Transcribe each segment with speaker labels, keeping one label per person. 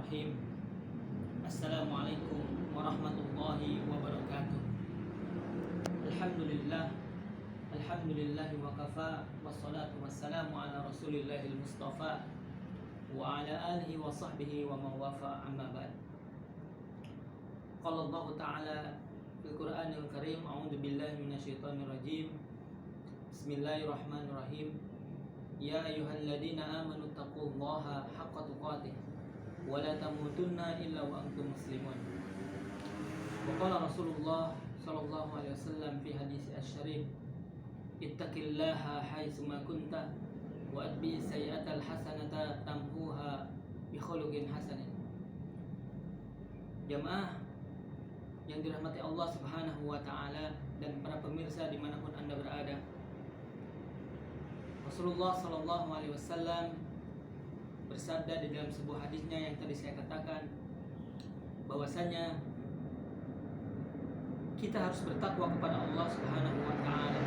Speaker 1: Bismillahirrahmanirrahim. Assalamualaikum warahmatullahi wabarakatuh. Alhamdulillah. Alhamdulillahi wa kafa. Wassalatu wassalamu ala rasulillahil mustafa wa ala alihi wa sahbihi wa mawafa amma ba'd. Qala Allah ta'ala fil Qur'anil Karim, a'udzu billahi minasyaitonir rajim. Bismillahirrahmanirrahim. Ya ayyuhalladzina amanu taqullaha haqqa tuqatih wa la tamutunna illa wa antum muslimun. Wa qala Rasulullah sallallahu alaihi wasallam fi hadis asy-syarif, ittaqillaha haitsu ma kunta wa atbi sayyi'atal hasanata tamhuha bi khuluqin hasanin. Jamaah yang dirahmati Allah Subhanahu wa taala dan para pemirsa dimanapun Anda berada, Rasulullah sallallahu alaihi wasallam bersabda di dalam sebuah hadisnya yang tadi saya katakan, bahwasanya kita harus bertakwa kepada Allah Subhanahu wa taala.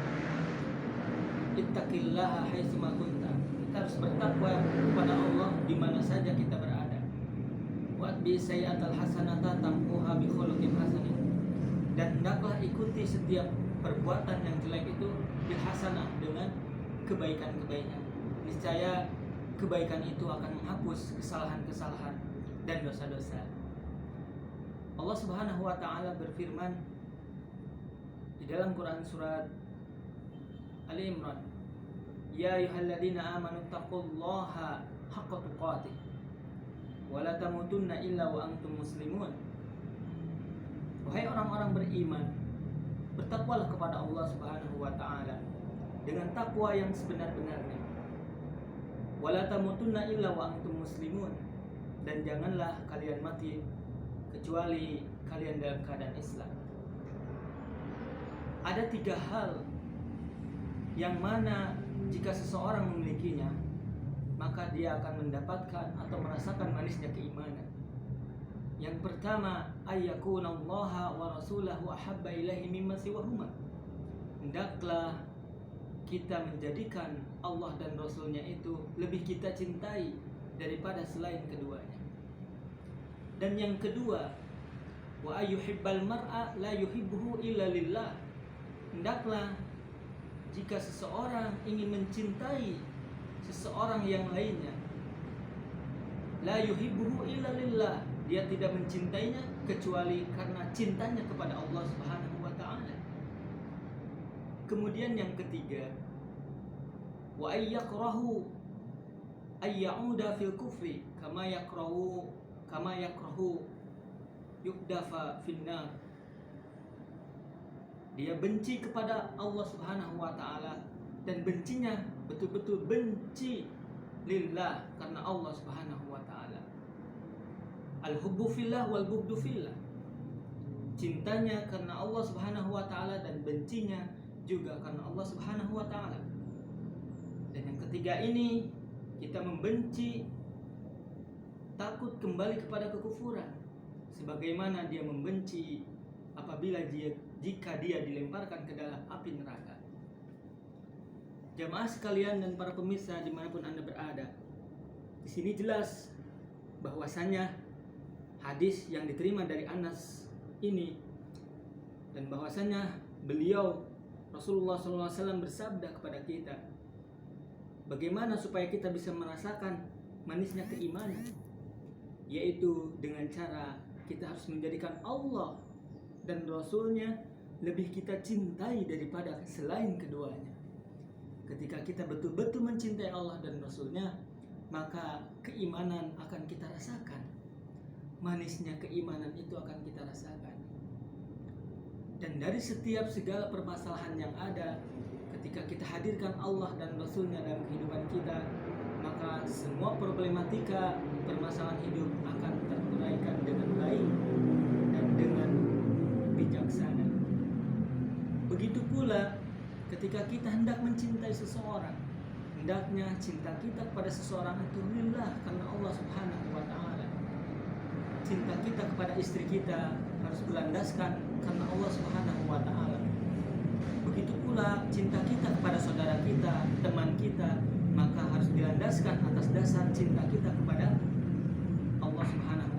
Speaker 1: Ittaqillaha haitsu ma kunta. Kita harus bertakwa kepada Allah di mana saja kita berada. Wa bi sayyi'atal hasanata tamhuha bi khuluqin hasanin. Dan hendaklah ikuti setiap perbuatan yang jelek itu bil hasanah, dengan kebaikan-kebaikan. Niscaya kebaikan itu akan menghapus kesalahan-kesalahan dan dosa-dosa. Allah Subhanahu wa taala berfirman di dalam Quran surat Ali Imran, Ya ayyuhalladzina amanu taqullaha haqqa tuqatih wa la tamutunna illa wa antum muslimun. Wahai orang-orang beriman, bertakwalah kepada Allah Subhanahu wa taala dengan takwa yang sebenar-benarnya. Wala tamutunna illa wa antum muslimun. Dan janganlah kalian mati kecuali kalian dalam keadaan Islam. Ada 3 hal yang mana jika seseorang memilikinya, maka dia akan mendapatkan atau merasakan manisnya keimanan. Yang pertama, ayyakunallaha wa rasulahu ahabba ilaihi mimma siwahuma. Hendaklah kita menjadikan Allah dan Rasulnya itu lebih kita cintai daripada selain keduanya. Dan yang kedua, wa ayyuhibbal mar'a la yuhibbuhu illa lillah. Hendaklah jika seseorang ingin mencintai seseorang yang lainnya, la yuhibbuhu illa lillah, dia tidak mencintainya kecuali karena cintanya kepada Allah Subhanahu wa taala. Kemudian yang ketiga, wa ayyakrahu ayyauda fil kufri kama yakrahu yukdafa finnar. Dia benci kepada Allah Subhanahu wa taala, dan bencinya betul-betul benci lillah, karena Allah Subhanahu wa taala. Al-hubbu fillah wal bughdu fillah. Cintanya karena Allah Subhanahu wa taala dan bencinya juga karena Allah Subhanahu wa taala. Dan yang ketiga ini, kita membenci, takut kembali kepada kekufuran, sebagaimana dia membenci apabila jika dia dilemparkan ke dalam api neraka. Jamaah sekalian dan para pemirsa dimanapun Anda berada, di sini jelas bahwasanya hadis yang diterima dari Anas ini, dan bahwasanya beliau Rasulullah SAW bersabda kepada kita, bagaimana supaya kita bisa merasakan manisnya keimanan, yaitu dengan cara kita harus menjadikan Allah dan Rasulnya lebih kita cintai daripada selain keduanya. Ketika kita betul-betul mencintai Allah dan Rasulnya, maka keimanan akan kita rasakan. Manisnya keimanan itu akan kita rasakan. Dan dari setiap segala permasalahan yang ada, ketika kita hadirkan Allah dan Rasulnya dalam kehidupan kita, maka semua problematika permasalahan hidup akan teruraikan dengan baik dan dengan bijaksana. Begitu pula ketika kita hendak mencintai seseorang, hendaknya cinta kita kepada seseorang itu lillah, karena Allah Subhanahu wa taala. Cinta kita kepada istri kita harus berlandaskan karena Allah Subhanahu wa taala. Begitu pula cinta kita kepada saudara kita, teman kita, maka harus dilandaskan atas dasar cinta kita kepada Allah Subhanahu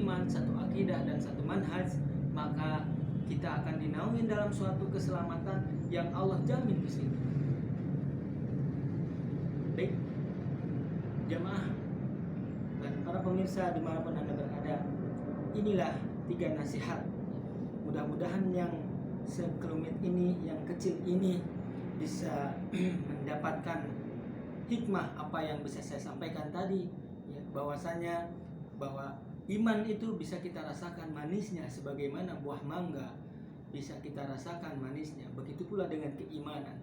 Speaker 1: iman, satu akidah, dan satu manhaj, maka kita akan dinaungin dalam suatu keselamatan yang Allah jamin di sini. Baik, jamaah dan para pemirsa dimanapun Anda berada, inilah 3 nasihat. Mudah-mudahan yang sekelumit ini, yang kecil ini bisa mendapatkan hikmah apa yang bisa saya sampaikan tadi, ya, bahwasanya bahwa iman itu bisa kita rasakan manisnya sebagaimana buah mangga bisa kita rasakan manisnya. Begitu pula dengan keimanan,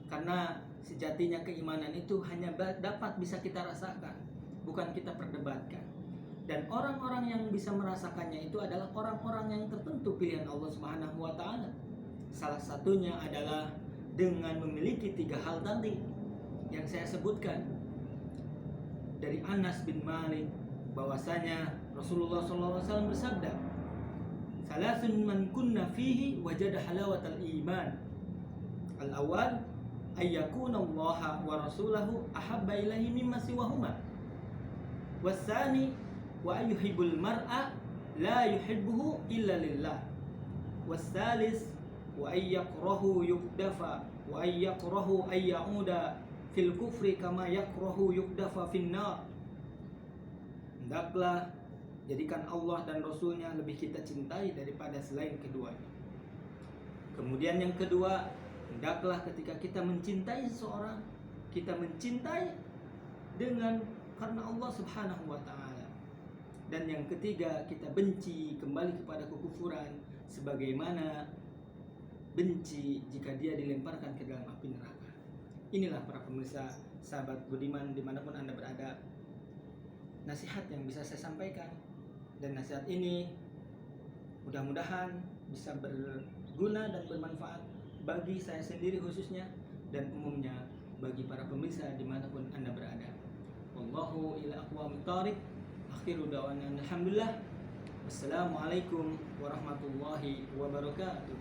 Speaker 1: karena sejatinya keimanan itu hanya dapat bisa kita rasakan, bukan kita perdebatkan. Dan orang-orang yang bisa merasakannya itu adalah orang-orang yang tertentu pilihan Allah Subhanahu wa taala. Salah satunya adalah dengan memiliki 3 hal tadi yang saya sebutkan. Dari Anas bin Malik bahwasanya Rasulullah SAW bersabda, "Salasun man kunna fihi wajada halawatal iman. Al-awwal ayyakuna Allah wa rasulahu ahabba ilaihi mimma siwahuma. Was-tsani wa ayyuhibbul mar'a la yuhibbuhu illa lillah. Was-tsalis wa ayyakrahu yukdafa wa ayyakrahu ayyauda fil kufri kama yakrahu yukdafa finnar." Hendaklah jadikan Allah dan Rasulnya lebih kita cintai daripada selain keduanya. Kemudian yang kedua, hendaklah ketika kita mencintai seseorang, kita mencintai dengan karena Allah Subhanahu wa taala. Dan yang ketiga, kita benci kembali kepada kekufuran sebagaimana benci jika dia dilemparkan ke dalam api neraka. Inilah para pemirsa, sahabat budiman dimanapun Anda berada, nasihat yang bisa saya sampaikan. Dan nasihat ini mudah-mudahan bisa berguna dan bermanfaat bagi saya sendiri khususnya, dan umumnya bagi para pemirsa dimanapun Anda berada. Wallahu ila aqwamit thariq. Akhiru da'wana alhamdulillah. Wassalamualaikum warahmatullahi wabarakatuh.